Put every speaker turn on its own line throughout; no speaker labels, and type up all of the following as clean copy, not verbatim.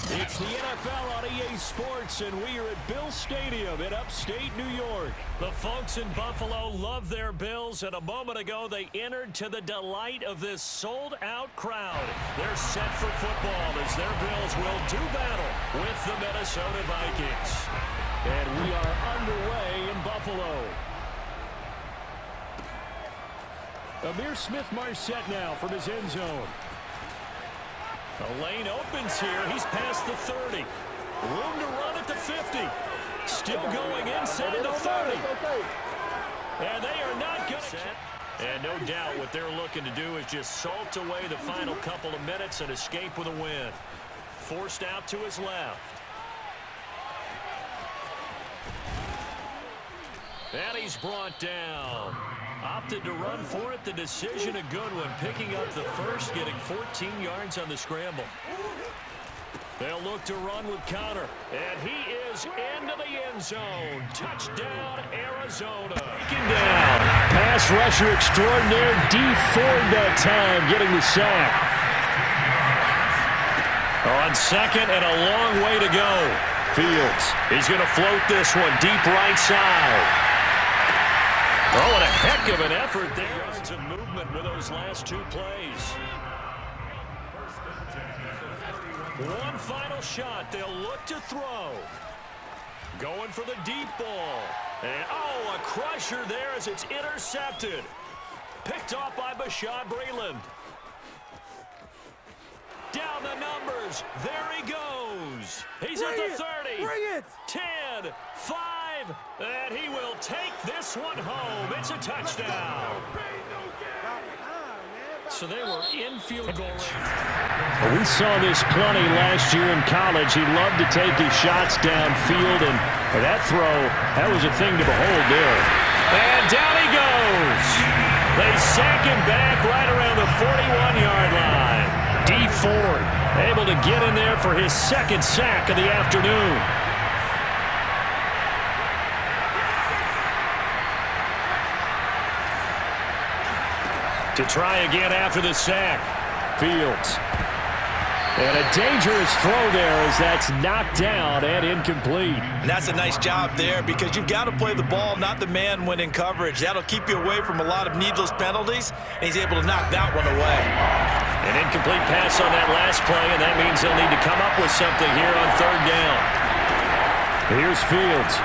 It's the NFL on EA Sports, and we are at Bill Stadium in upstate New York. The folks in Buffalo love their Bills, and a moment ago they entered to the delight of this sold-out crowd. They're set for football as their Bills will do battle with the Minnesota Vikings. And we are underway in Buffalo. Amir Smith-Marset now from his end zone. The lane opens here. He's past the 30. Room to run at the 50. Still going inside the 30. And they are not good. And no doubt what they're looking to do is just salt away the final couple of minutes and escape with a win. Forced out to his left. And he's brought down. Opted to run for it. The decision a good one. Picking up the first, getting 14 yards on the scramble. They'll look to run with Connor. And he is into the end zone. Touchdown, Arizona. Taken down. Pass rusher extraordinaire. D. Ford that time getting the sack. On second and a long way to go. Fields. He's going to float this one deep right side. Oh, what a heck of an effort there. Yards of movement with those last two plays. One final shot. They'll look to throw. Going for the deep ball. And, oh, a crusher there as it's intercepted. Picked off by Bashaud Breeland. Down the numbers. There he goes. He's at the 30.
Bring it.
10, 5. And he will take this one home. It's a touchdown. So they were in field goal range. We saw this plenty last year in college. He loved to take his shots downfield, and that throw, that was a thing to behold there. And down he goes. They sack him back right around the 41-yard line. D. Ford able to get in there for his second sack of the afternoon. To try again after the sack. Fields. And a dangerous throw there as that's knocked down and incomplete.
And that's a nice job there because you've got to play the ball, not the man when in coverage. That'll keep you away from a lot of needless penalties, and he's able to knock that one away.
An incomplete pass on that last play, and that means they'll need to come up with something here on third down. Here's Fields.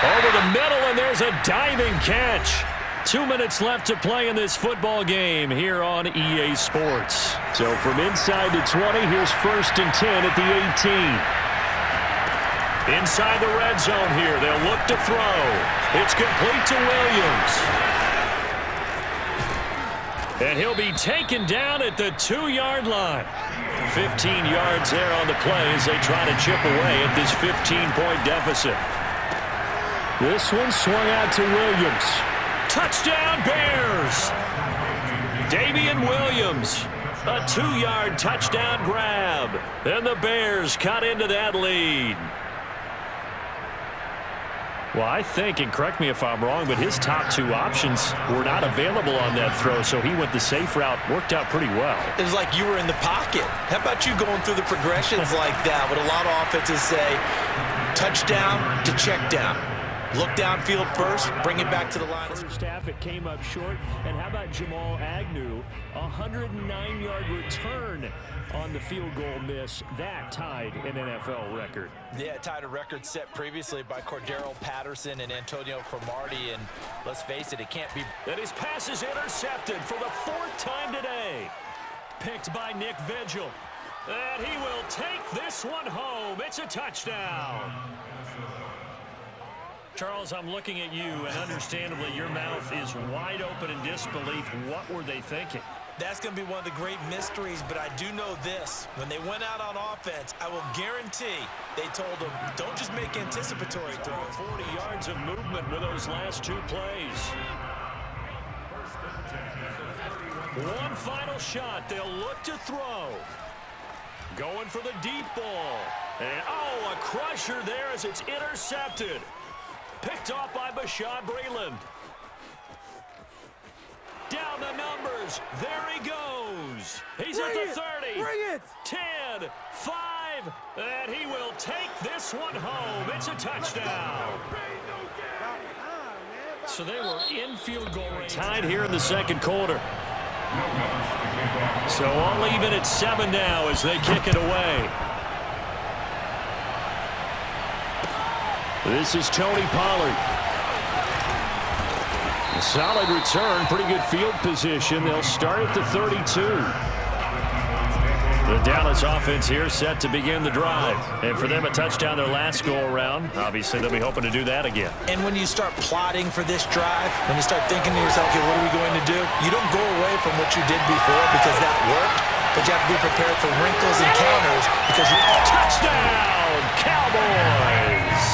Over the middle, and there's a diving catch. 2 minutes left to play in this football game here on EA Sports. So from inside the 20, here's 1st and 10 at the 18. Inside the red zone here, they'll look to throw. It's complete to Williams. And he'll be taken down at the 2-yard line. 15 yards there on the play as they try to chip away at this 15-point deficit. This one swung out to Williams. Touchdown, Bears! Damian Williams, a 2-yard touchdown grab. And the Bears cut into that lead. Well, I think, and correct me if I'm wrong, but his top two options were not available on that throw, so he went the safe route. Worked out pretty well.
It was like you were in the pocket. How about you going through the progressions like that? What a lot of offenses say, touchdown to check down. Look downfield first, bring it back to the line.
First half, it came up short. And how about Jamal Agnew? A 109-yard return on the field goal miss. That tied an NFL record.
Yeah, it tied a record set previously by Cordero Patterson and Antonio Cromartie. And let's face it, it can't be.
And his pass is intercepted for the 4th time today. Picked by Nick Vigil. And he will take this one home. It's a touchdown. Charles, I'm looking at you, and understandably, your mouth is wide open in disbelief. What were they thinking?
That's going to be one of the great mysteries, but I do know this. When they went out on offense, I will guarantee they told them, don't just make anticipatory throws.
40 yards of movement with those last two plays. One final shot. They'll look to throw. Going for the deep ball. And, oh, a crusher there as it's intercepted. Picked off by Bashaud Breeland. Down the numbers. There he goes. He's at the 30.
Bring it.
10, 5, and he will take this one home. It's a touchdown. So they were in field goal range. Tied here in the second quarter. So all even at 7 now as they kick it away. This is Tony Pollard. A solid return, pretty good field position. They'll start at the 32. The Dallas offense here set to begin the drive. And for them, a touchdown their last go-around. Obviously, they'll be hoping to do that again.
And when you start plotting for this drive, when you start thinking to yourself, okay, what are we going to do? You don't go away from what you did before because that worked, but you have to be prepared for wrinkles and counters because you...
Touchdown, Cowboys!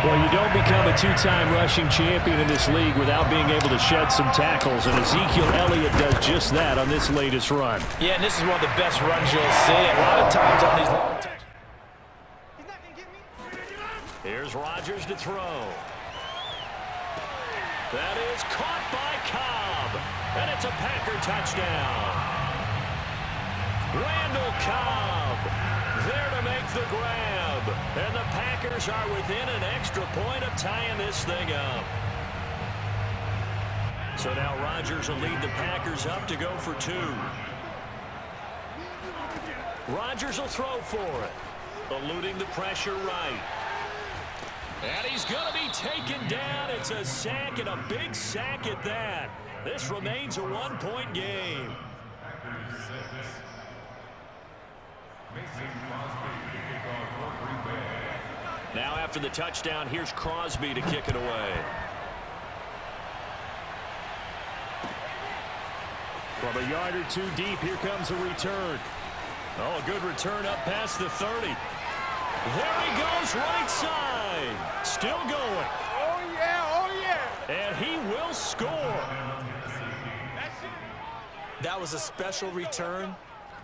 Well, you don't become a two-time rushing champion in this league without being able to shed some tackles, and Ezekiel Elliott does just that on this latest run.
Yeah, and this is one of the best runs you'll see a lot of times on these long touchdowns.
Here's Rodgers to throw. That is caught by Cobb, and it's a Packer touchdown. Randall Cobb there to make the grab, and the Packers are within an extra point of tying this thing up. So now Rodgers will lead the Packers up to go for 2. Rodgers will throw for it, eluding the pressure right. And he's going to be taken down. It's a sack, and a big sack at that. This remains a 1-point game. Now after the touchdown, here's Crosby to kick it away. From a yard or 2 deep, here comes a return. Oh, a good return up past the 30. There he goes, right side. Still going.
Oh, yeah, oh, yeah.
And he will score.
That was a special return,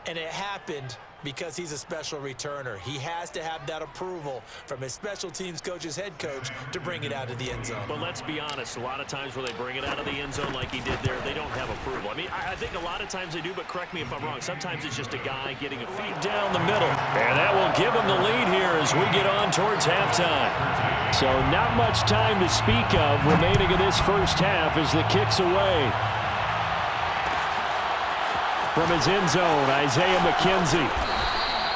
and it happened because he's a special returner. He has to have that approval from his special teams coach's head coach to bring it out of the end zone.
But let's be honest, a lot of times where they bring it out of the end zone like he did there, they don't have approval. I mean, I think a lot of times they do, but correct me if I'm wrong. Sometimes it's just a guy getting a feed down the middle. And that will give him the lead here as we get on towards halftime. So not much time to speak of remaining in this first half as the kick's away. From his end zone, Isaiah McKenzie.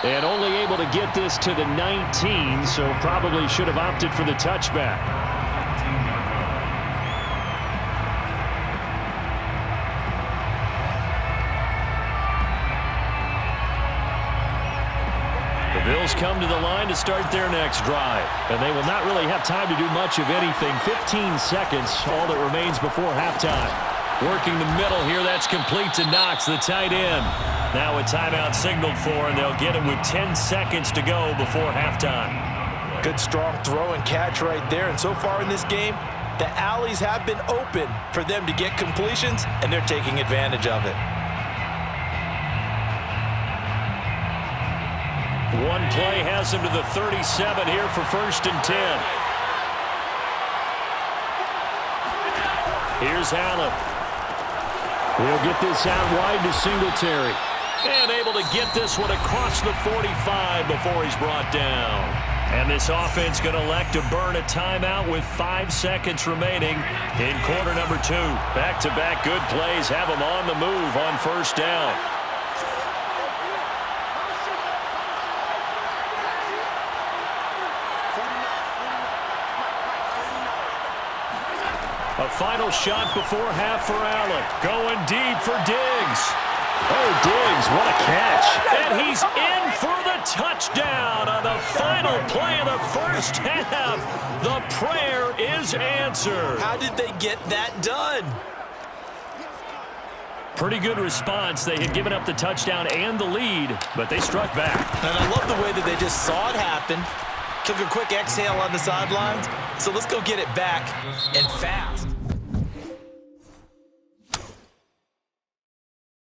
And only able to get this to the 19, so probably should have opted for the touchback. The Bills come to the line to start their next drive. And they will not really have time to do much of anything. 15 seconds, all that remains before halftime. Working the middle here, that's complete to Knox, the tight end. Now a timeout signaled for, and they'll get him with 10 seconds to go before halftime.
Good strong throw and catch right there. And so far in this game, the alleys have been open for them to get completions, and they're taking advantage of it.
One play has him to the 37 here for 1st and 10. Here's Allen. He'll get this out wide to Singletary. And able to get this one across the 45 before he's brought down. And this offense going to elect to burn a timeout with 5 seconds remaining in quarter number 2. Back-to-back good plays have them on the move on 1st down. A final shot before half for Allen. Going deep for Diggs. Oh, Diggs, what a catch. And he's in for the touchdown on the final play of the first half. The prayer is answered.
How did they get that done?
Pretty good response. They had given up the touchdown and the lead, but they struck back.
And I love the way that they just saw it happen. Took a quick exhale on the sidelines. So let's go get it back and fast.